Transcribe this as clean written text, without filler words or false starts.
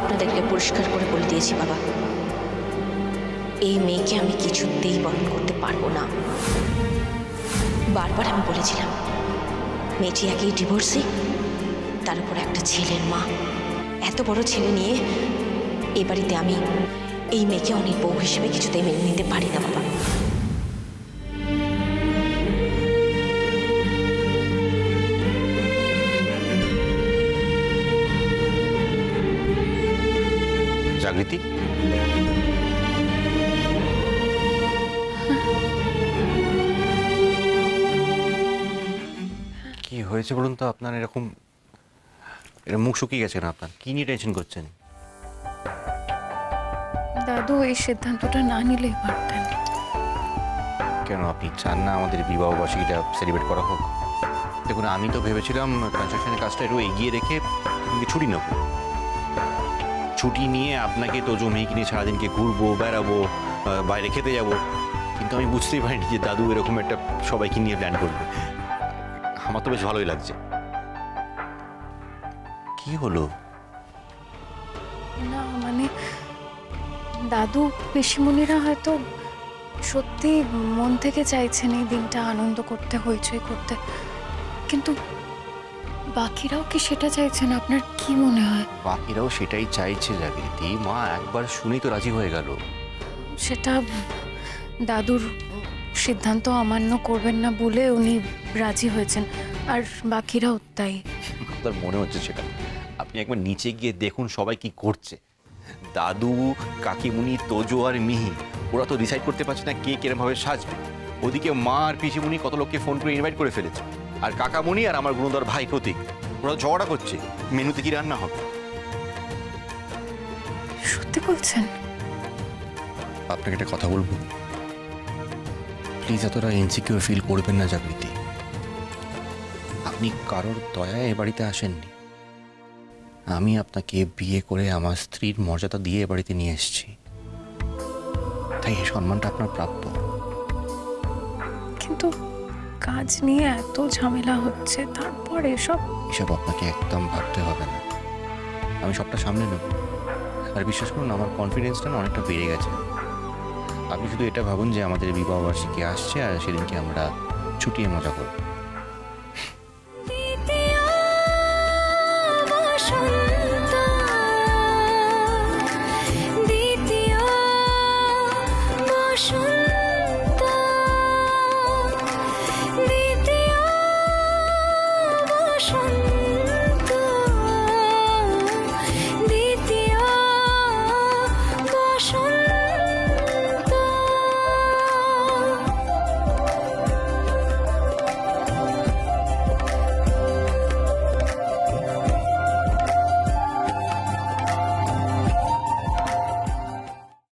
আপনাদেরকে পরিষ্কার করে বলে দিয়েছি বাবা, এই মেয়েকে আমি কিছুতেই বরণ করতে পারবো না। বারবার আমি বলেছিলাম, মেয়েটি একই ডিভোর্সি, তার উপর একটা ছেলের মা। এত বড় ছেলে নিয়ে এ বাড়িতে আমি এই মেয়েকে অনেক বউ হিসেবে কিছুতেই মেনে নিতে পারি না বাবা। জাগৃতি, কি হয়েছে বলুন তো? আপনার এরকম মুখ শুকিয়ে গেছে না? আপনার কি নিয়ে টেনশন করছেন? দাদু এই সিদ্ধান্তটা না নিলেই পারতেন। কেন আপনি চান না আমাদের বিবাহ বার্ষিকীটা সেলিব্রেট করা হোক? দেখুন, আমি তো ভেবেছিলাম কনস্ট্রাকশনের কাজটা একটু এগিয়ে রেখে ছুটি নেব। ছুটি নিয়ে আপনাকে তো জমি কিনে সারাদিনকে ঘুরবো, বেড়াবো, বাইরে খেতে যাব। কিন্তু আমি বুঝতেই পারিনি যে দাদু এরকম একটা সবাইকে নিয়ে প্ল্যান করবে। আমার তো বেশ ভালোই লাগছে। কি হলো? না মানে দাদু পিসিমণিরা হয়তো সত্যি মন থেকে চাইছেন এই দিনটা আনন্দ করতে, হইচই করতে, কিন্তু বাকিরাও কি সেটা চাইছেন? আপনার কি মনে হয়? বাকিরাও সেটাই চাইছে জাগৃতি। মা একবার শুনেই তো রাজি হয়ে গেল। সেটা দাদুর সিদ্ধান্ত অমান্য করবেন না বলে উনি রাজি হয়েছেন, আর বাকিরাও তাই। আপনার মনে হচ্ছে সেটা? আপনি একবার নিচে গিয়ে দেখুন সবাই কি করছে। দাদু, কাকিমুনি, তোজো আর মিহি, ওরা তো ডিসাইড করতে পারছে না কে কিরম ভাবে সাজবে। ওদিকে মা আর পিসিমুনি কত লোককে ফোন করে ইনভাইট করে ফেলেছে। আর কাকামুনি আর আমার গুণধর ভাই প্রতীক, ওরা ঝগড়া করছে মেনুতে কি রান্না হবে। সত্যি বলছেন? আপনাকে একটা কথা বলবো, প্লিজ এতটা ইনসিকিউর ফিল করবেন না জাগৃতি। আপনি কারোর দয়ায় এ বাড়িতে আসেননি। আমি আপনাকে বিয়ে করে আমার স্ত্রীর মর্যাদা দিয়ে এ বাড়িতে নিয়ে এসেছি, তাই এই সম্মানটা আপনার প্রাপ্য। কিন্তু কাজ নিয়ে এত ঝামেলা হচ্ছে, তারপরে এসব আপনাকে একদম ভাবতে হবে না, আমি সবটা সামনে নেব। আর বিশ্বাস করুন, আমার কনফিডেন্সটা না অনেকটা বেড়ে গেছে। আপনি শুধু এটা ভাবুন যে আমাদের বিবাহ বার্ষিকী আসছে আর সেদিনকে আমরা ছুটিয়ে মজা করব। দ্বিতীয়